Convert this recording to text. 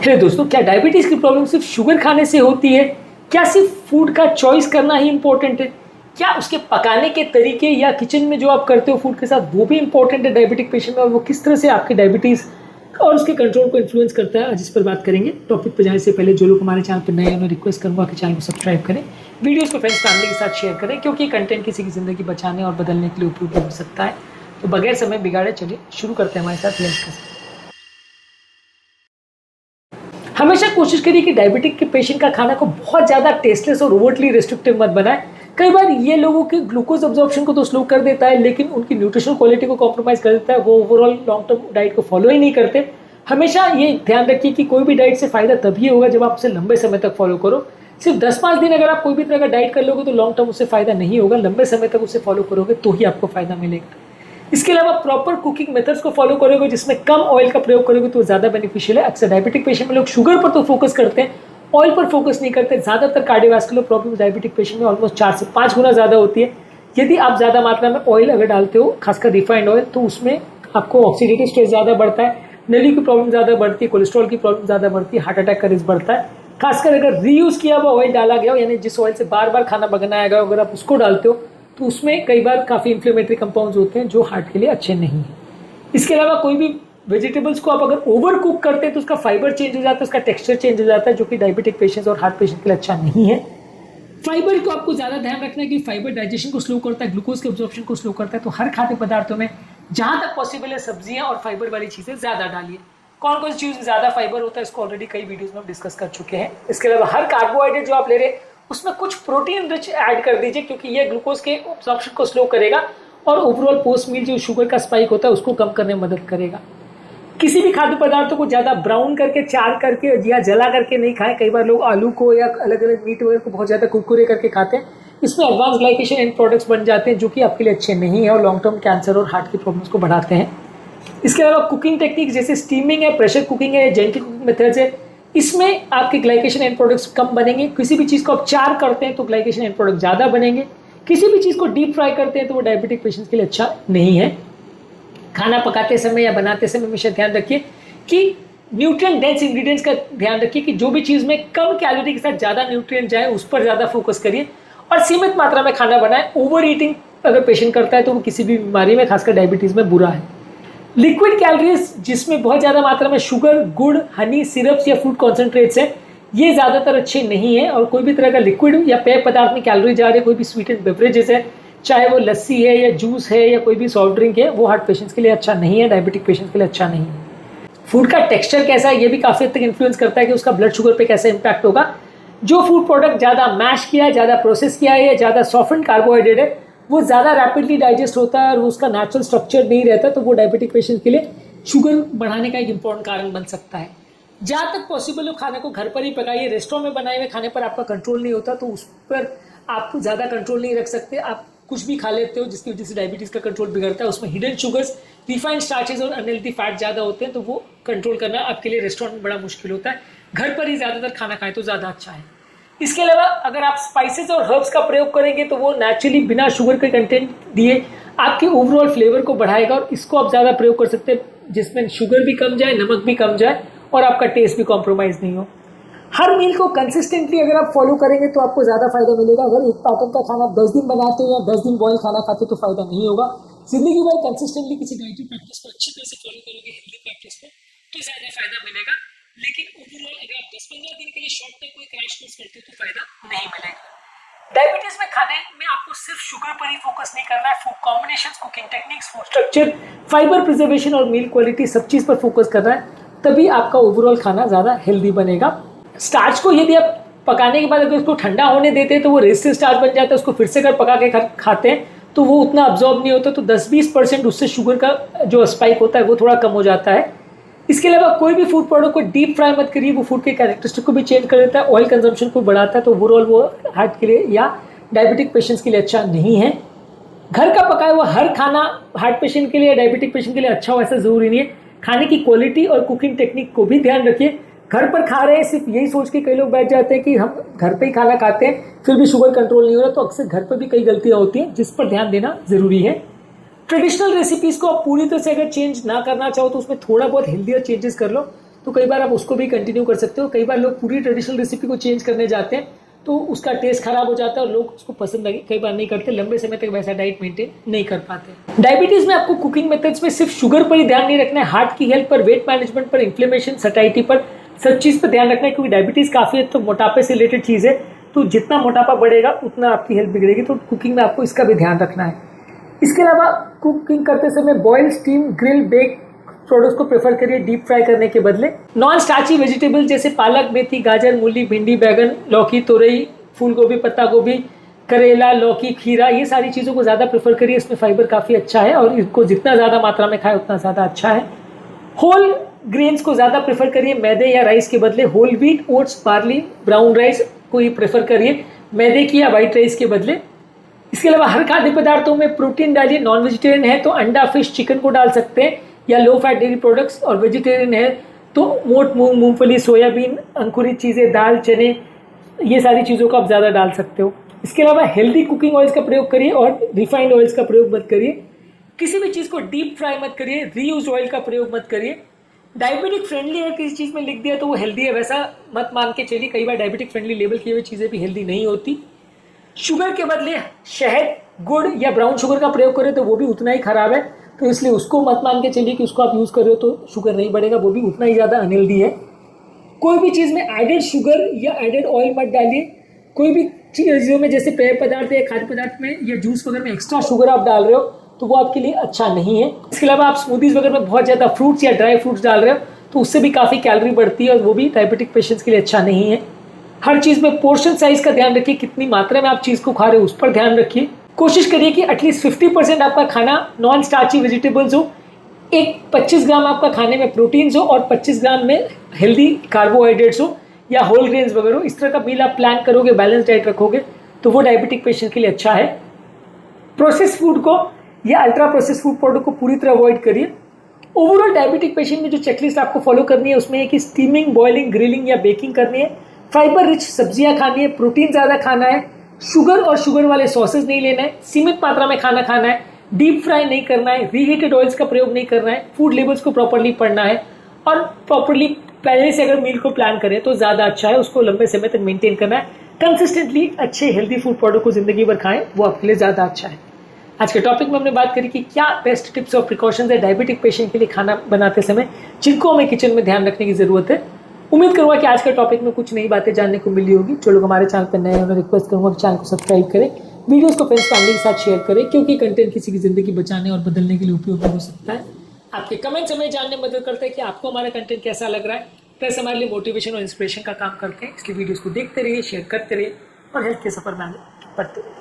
Hello दोस्तों, क्या diabetes की प्रॉब्लम सिर्फ शुगर खाने से होती है? क्या सिर्फ फूड का चॉइस करना ही इंपॉर्टेंट है? क्या उसके पकाने के तरीके या किचन में जो आप करते हो फूड के साथ वो भी इंपॉर्टेंट है डायबिटिक पेशेंट में, और वो किस तरह से आपके डायबिटीज और उसके कंट्रोल को इन्फ्लुएंस करता है, आज इस पर बात करेंगे। टॉपिक पर जाने से पहले जो लोग हमारे चैनल पर नए हैं उन्हें रिक्वेस्ट करूंगा कि चैनल को सब्सक्राइब करें, वीडियोस को फ्रेंड्स फैमिली के साथ शेयर करें, क्योंकि कंटेंट किसी की जिंदगी बचाने और बदलने के लिए उपयोगी हो सकता है। तो बगैर समय बिगाड़े चलिए शुरू करते हैं हमारे साथ लेंस के साथ। हमेशा कोशिश करिए कि डायबिटिक के पेशेंट का खाना को बहुत ज़्यादा टेस्टलेस और ओवरटली रिस्ट्रिक्टिव मत बनाए। कई बार ये लोगों के ग्लूकोज अब्जॉर्प्शन को तो स्लो कर देता है, लेकिन उनकी न्यूट्रिशनल क्वालिटी को कॉम्प्रोमाइज़ कर देता है। वो ओवरऑल लॉन्ग टर्म डाइट को फॉलो ही नहीं करते। हमेशा ये ध्यान रखिए कि कोई भी डाइट से फ़ायदा तभी होगा जब आप उसे लंबे समय तक फॉलो करो। सिर्फ 10-5 दिन अगर आप कोई भी तरह का डाइट कर लोगे तो लॉन्ग टर्म उससे फ़ायदा नहीं होगा। लंबे समय तक उसे फॉलो करोगे तो ही आपको फ़ायदा मिलेगा। इसके अलावा प्रॉपर कुकिंग मेथड्स को फॉलो करोगे जिसमें कम ऑयल का प्रयोग करोगे तो ज़्यादा बेनिफिशियल है। अक्सर डायबिटिक पेशेंट में लोग शुगर पर तो फोकस करते हैं, ऑयल पर फोकस नहीं करते। ज़्यादातर कार्डियोवैस्कुलर प्रॉब्लम डायबिटिक पेशेंट में ऑलमोस्ट 4 से 5 गुना ज़्यादा होती है। यदि आप ज़्यादा मात्रा में ऑयल अगर डालते हो, खासकर रिफाइंड ऑयल, तो उसमें आपको ऑक्सीडेटिव स्ट्रेस ज़्यादा बढ़ता है, नली की प्रॉब्लम ज़्यादा बढ़ती है, कोलेस्ट्रॉल की प्रॉब्लम ज़्यादा बढ़ती है, हार्ट अटैक का रिस्क बढ़ता है। खासकर अगर रीयूज़ किया हुआ ऑयल डाला गया हो, यानी जिस ऑयल से बार बार खाना बनाया गया हो, अगर आप उसको डालते हो तो उसमें कई बार काफ़ी इन्फ्लेमेटरी कंपाउंड्स होते हैं जो हार्ट के लिए अच्छे नहीं हैं। इसके अलावा कोई भी वेजिटेबल्स को आप अगर ओवर कुक करते हैं तो उसका फाइबर चेंज हो जाता है, उसका टेक्सचर चेंज हो जाता है, जो कि डायबिटिक पेशेंट्स और हार्ट पेशेंट के लिए अच्छा नहीं है। फाइबर को आपको ज़्यादा ध्यान रखना है कि फाइबर डाइजेशन को स्लो करता है, ग्लूकोज के एब्जॉर्प्शन को स्लो करता है। तो हर खाद्य पदार्थों में जहाँ तक पॉसिबल है सब्जियाँ और फाइबर वाली चीज़ें ज़्यादा डालिए। कौन कौन सी चीज़ में ज़्यादा फाइबर होता है इसको ऑलरेडी कई वीडियोज़ में हम डिस्कस कर चुके हैं। इसके अलावा हर कार्बोहाइड्रेट जो आप ले रहे हैं उसमें कुछ प्रोटीन रिच ऐड कर दीजिए, क्योंकि ये ग्लूकोज के एब्जॉर्प्शन को स्लो करेगा और ओवरऑल पोस्ट मील जो शुगर का स्पाइक होता है उसको कम करने में मदद करेगा। किसी भी खाद्य पदार्थों को ज़्यादा ब्राउन करके, चार करके या जला करके नहीं खाएं। कई बार लोग आलू को या अलग अलग मीट वगैरह को बहुत ज़्यादा कुरकुरे करके खाते हैं। इसमें एडवांस ग्लाइकेशन एंड प्रोडक्ट्स बन जाते हैं जो कि आपके लिए अच्छे नहीं है और लॉन्ग टर्म कैंसर और हार्ट की प्रॉब्लम्स को बढ़ाते हैं। इसके अलावा कुकिंग टेक्निक जैसे स्टीमिंग है, प्रेशर कुकिंग है, जेंटल कुकिंग मेथड्स है, इसमें आपके ग्लाइकेशन एंड प्रोडक्ट्स कम बनेंगे। किसी भी चीज़ को आप चार करते हैं तो ग्लाइकेशन एंड प्रोडक्ट ज़्यादा बनेंगे। किसी भी चीज़ को डीप फ्राई करते हैं तो वो डायबिटिक पेशेंट्स के लिए अच्छा नहीं है। खाना पकाते समय या बनाते समय हमेशा ध्यान रखिए कि न्यूट्रिएंट डेंस इंग्रेडिएंट्स का ध्यान रखिए कि जो भी चीज़ में कम कैलोरी के साथ ज़्यादा न्यूट्रिएंट जाए उस पर ज़्यादा फोकस करिए और सीमित मात्रा में खाना बनाएं। ओवर ईटिंग अगर पेशेंट करता है तो वो किसी भी बीमारी में, खासकर डायबिटीज़ में, बुरा है। लिक्विड कैलोरीज जिसमें बहुत ज़्यादा मात्रा में शुगर, गुड़, हनी, सिरप्स या फूड कॉन्सेंट्रेट्स हैं, ये ज़्यादातर अच्छे नहीं है। और कोई भी तरह का लिक्विड या पेय पदार्थ में कैलोरी जा रही है, कोई भी स्वीटेड बेवरेजेस है, चाहे वो लस्सी है या जूस है या कोई भी सॉफ्ट ड्रिंक है, वो हार्ट पेशेंट्स के लिए अच्छा नहीं है, डायबिटिक पेशेंट्स के लिए अच्छा नहीं है। फूड का टेक्सचर कैसा है ये भी काफ़ी हद तक इन्फ्लुएंस करता है कि उसका ब्लड शुगर पे कैसा इंपैक्ट होगा। जो फूड प्रोडक्ट ज़्यादा मैश किया है, ज़्यादा प्रोसेस किया है या ज़्यादा सॉफ्टन कार्बोहाइड्रेट है, वो ज़्यादा रैपिडली डाइजेस्ट होता है और उसका नेचुरल स्ट्रक्चर नहीं रहता, तो वो डायबिटिक पेशेंट के लिए शुगर बढ़ाने का एक इंपॉर्टेंट कारण बन सकता है। जहाँ तक पॉसिबल हो खाने को घर पर ही पकाइए। रेस्टोरेंट में बनाए हुए खाने पर आपका कंट्रोल नहीं होता, तो उस पर आप ज़्यादा कंट्रोल नहीं रख सकते। आप कुछ भी खा लेते हो जिसकी वजह से डायबिटीज़ का कंट्रोल बिगड़ता है। उसमें हिडन शुगर्स, रिफाइंड स्टार्चेज और अनहेल्दी फैट ज़्यादा होते हैं, तो वो कंट्रोल करना आपके लिए रेस्टोरेंट में बड़ा मुश्किल होता है। घर पर ही ज़्यादातर खाना खाएं तो ज़्यादा अच्छा है। इसके अलावा अगर आप स्पाइसेस और हर्ब्स का प्रयोग करेंगे तो वो नेचुरली बिना शुगर के कंटेंट दिए आपके ओवरऑल फ्लेवर को बढ़ाएगा और इसको आप ज़्यादा प्रयोग कर सकते हैं जिसमें शुगर भी कम जाए, नमक भी कम जाए और आपका टेस्ट भी कॉम्प्रोमाइज़ नहीं हो। हर मील को कंसिस्टेंटली अगर आप फॉलो करेंगे तो आपको ज़्यादा फायदा मिलेगा। अगर एक पैटर्न का खाना 10 दिन बनाते हो या 10 दिन बॉयल खाना खाते हो तो फायदा नहीं होगा। जिंदगी भर कंसिस्टेंटली किसी डाइटरी प्रैक्टिस को अच्छी तरह से फॉलो करोगे, हेल्दी प्रैक्टिस को, तो ज़्यादा फायदा मिलेगा। लेकिन ओवरऑल अगर आप 10-15 दिन के लिए शॉर्ट टर्म कोई क्रैश कोर्स करते हो तो फायदा नहीं मिलेगा। डायबिटीज में खाने में आपको सिर्फ शुगर पर ही फोकस नहीं करना है। Food combinations, cooking techniques, food structure, fibre preservation और मील क्वालिटी, सब चीज़ पर फोकस करना है, तभी आपका ओवरऑल खाना ज़्यादा हेल्दी बनेगा। स्टार्च को यदि आप पकाने के बाद अगर उसको ठंडा होने देते हैं तो वो रेजिस्टेंट स्टार्च बन जाता है। उसको फिर से अगर पका के खाते हैं तो वो उतना अब्जॉर्ब नहीं होता, तो 10-20% उससे शुगर का जो स्पाइक होता है वो थोड़ा कम हो जाता है। इसके अलावा कोई भी फूड प्रोडक्ट को डीप फ्राई मत करिए, वो फूड के कैरेक्टरिस्टिक को भी चेंज कर देता है, ऑयल कंजम्पशन को बढ़ाता है, तो ओवरऑल वो हार्ट के लिए या डायबिटिक पेशेंट्स के लिए अच्छा नहीं है। घर का पकाया हुआ हर खाना हार्ट पेशेंट के लिए या डायबिटिक पेशेंट के लिए अच्छा हो ऐसा ज़रूरी नहीं है। खाने की क्वालिटी और कुकिंग टेक्निक को भी ध्यान रखिए। घर पर खा रहे हैं सिर्फ यही सोच के कई लोग बैठ जाते हैं कि हम घर पे ही खाना खाते हैं फिर भी शुगर कंट्रोल नहीं हो रहा, तो अक्सर घर पर भी कई गलतियाँ होती हैं जिस पर ध्यान देना ज़रूरी है। ट्रेडिशनल रेसिपीज़ को आप पूरी तरह से अगर चेंज ना करना चाहो तो उसमें थोड़ा बहुत हेल्दियर चेंजेस कर लो। तो कई बार आप उसको भी कंटिन्यू कर सकते हो। कई बार लोग पूरी ट्रेडिशनल रेसिपी को चेंज करने जाते हैं तो उसका टेस्ट खराब हो जाता है और लोग उसको पसंद कई बार नहीं करते, लंबे समय तक वैसा डाइट मेंटेन नहीं कर पाते। डायबिटीज में आपको कुकिंग मेथड्स में सिर्फ शुगर पर ही ध्यान नहीं रखना है, हार्ट की हेल्थ पर, वेट मैनेजमेंट पर, इन्फ्लेमेशन, सटाइटी पर, सब चीज़ पर ध्यान रखना है, क्योंकि डायबिटीज काफ़ी है तो मोटापे से रिलेटेड चीज़ है। तो जितना मोटापा बढ़ेगा उतना आपकी हेल्थ बिगड़ेगी, तो कुकिंग में आपको इसका भी ध्यान रखना है। इसके अलावा कुकिंग करते समय boil, steam, grill, bake products को प्रेफर करिए डीप फ्राई करने के बदले। नॉन स्टार्ची वेजिटेबल जैसे पालक, मेथी, गाजर, मूली, भिंडी, बैगन, लौकी, तोरई, फूल गोभी, पत्ता गोभी, करेला, लौकी, खीरा, ये सारी चीज़ों को ज़्यादा प्रेफर करिए। इसमें फाइबर काफ़ी अच्छा है और इसको जितना ज़्यादा मात्रा में खाए उतना ज़्यादा अच्छा है। होल ग्रेन्स को ज़्यादा प्रेफर करिए मैदे या राइस के बदले। Whole wheat, oats, barley, brown rice को ही प्रेफर करिए मैदे की या वाइट राइस के बदले। इसके अलावा हर खाद्य पदार्थों में प्रोटीन डालिए। नॉन वेजिटेरियन है तो अंडा, फिश, चिकन को डाल सकते हैं या लो फैट डेयरी प्रोडक्ट्स, और वेजिटेरियन है तो मोट मूंग, मूंगफली, सोयाबीन, अंकुरित चीज़ें, दाल, चने, ये सारी चीज़ों को आप ज़्यादा डाल सकते हो। इसके अलावा हेल्दी कुकिंग ऑयल्स का प्रयोग करिए और रिफाइंड ऑयल्स का प्रयोग मत करिए। किसी भी चीज़ को डीप फ्राई मत करिए, रीयूज ऑयल का प्रयोग मत करिए। डायबिटिक फ्रेंडली है किसी चीज़ में लिख दिया तो वो हेल्दी है वैसा मत मान के चलिए, कई बार डायबिटिक फ्रेंडली लेबल की हुई चीज़ें भी हेल्दी नहीं होती। शुगर के बदले शहद, गुड़ या ब्राउन शुगर का प्रयोग करें तो वो भी उतना ही खराब है, तो इसलिए उसको मत मान के चलिए कि उसको आप यूज़ कर रहे हो तो शुगर नहीं बढ़ेगा, वो भी उतना ही ज़्यादा अनहेल्दी है। कोई भी चीज़ में एडेड शुगर या एडेड ऑयल मत डालिए। कोई भी चीज़ों में जैसे पेय पदार्थ या खाद्य पदार्थ में या जूस वगैरह में एक्स्ट्रा शुगर आप डाल रहे हो तो वो आपके लिए अच्छा नहीं है। इसके अलावा आप स्मूदीज वगैरह में बहुत ज़्यादा फ्रूट्स या ड्राई फ्रूट्स डाल रहे हो तो उससे भी काफ़ी कैलोरी बढ़ती है और वो भी डायबिटिक पेशेंट्स के लिए अच्छा नहीं है। हर चीज़ में पोर्शन साइज का ध्यान रखिए, कितनी मात्रा में आप चीज़ को खा रहे हो उस पर ध्यान रखिए। कोशिश करिए कि एटलीस्ट 50% आपका खाना नॉन स्टार्ची वेजिटेबल्स हो, एक 25 ग्राम आपका खाने में प्रोटीन्स हो और 25 ग्राम में हेल्दी कार्बोहाइड्रेट्स हो या होल ग्रेन्स वगैरह हो। इस तरह का मील आप प्लान करोगे, बैलेंस डाइट रखोगे तो वो डायबिटिक पेशेंट के लिए अच्छा है। प्रोसेस फूड को या अल्ट्रा प्रोसेस फूड प्रोडक्ट को पूरी तरह अवॉइड करिए। ओवरऑल डायबिटिक पेशेंट में जो चेकलिस्ट आपको फॉलो करनी है उसमें है कि स्टीमिंग, बॉइलिंग, ग्रिलिंग या बेकिंग करनी है, फाइबर रिच सब्जियां खानी है, प्रोटीन ज़्यादा खाना है, शुगर और शुगर वाले सॉसेज नहीं लेना है, सीमित मात्रा में खाना खाना है, डीप फ्राई नहीं करना है, रीहीटेड ऑयल्स का प्रयोग नहीं करना है, फूड लेबल्स को प्रॉपर्ली पढ़ना है और प्रॉपर्ली पहले से अगर मील को प्लान करें तो ज़्यादा अच्छा है, उसको लंबे समय तक मेंटेन करना है। कंसिस्टेंटली अच्छे हेल्दी फूड प्रोडक्ट को ज़िंदगी भर खाएं, वो आपके लिए ज़्यादा अच्छा है। आज के टॉपिक में हमने बात करी कि क्या बेस्ट टिप्स और प्रिकॉशंस है डायबिटिक पेशेंट के लिए खाना बनाते समय जिनको हमें किचन में ध्यान रखने की ज़रूरत है। उम्मीद करूँगा कि आज के टॉपिक में कुछ नई बातें जानने को मिली होगी। जो लोग हमारे चैनल पर नए हैं उन्हें रिक्वेस्ट करूँगा कि चैनल को सब्सक्राइब करें, वीडियोस को फ्रेंड्स फैमिली के साथ शेयर करें, क्योंकि कंटेंट किसी की ज़िंदगी बचाने और बदलने के लिए उपयोगी हो सकता है। आपके कमेंट्स हमें जानने में मदद करते हैं कि आपको हमारा कंटेंट कैसा लग रहा है, प्लस हमारे लिए मोटिवेशन और इंस्पिरेशन का काम करते हैं। इसलिए वीडियोज़ को देखते रहिए, शेयर करते रहिए और हेल्थ के सफ़र में आगे बढ़ते रहिए।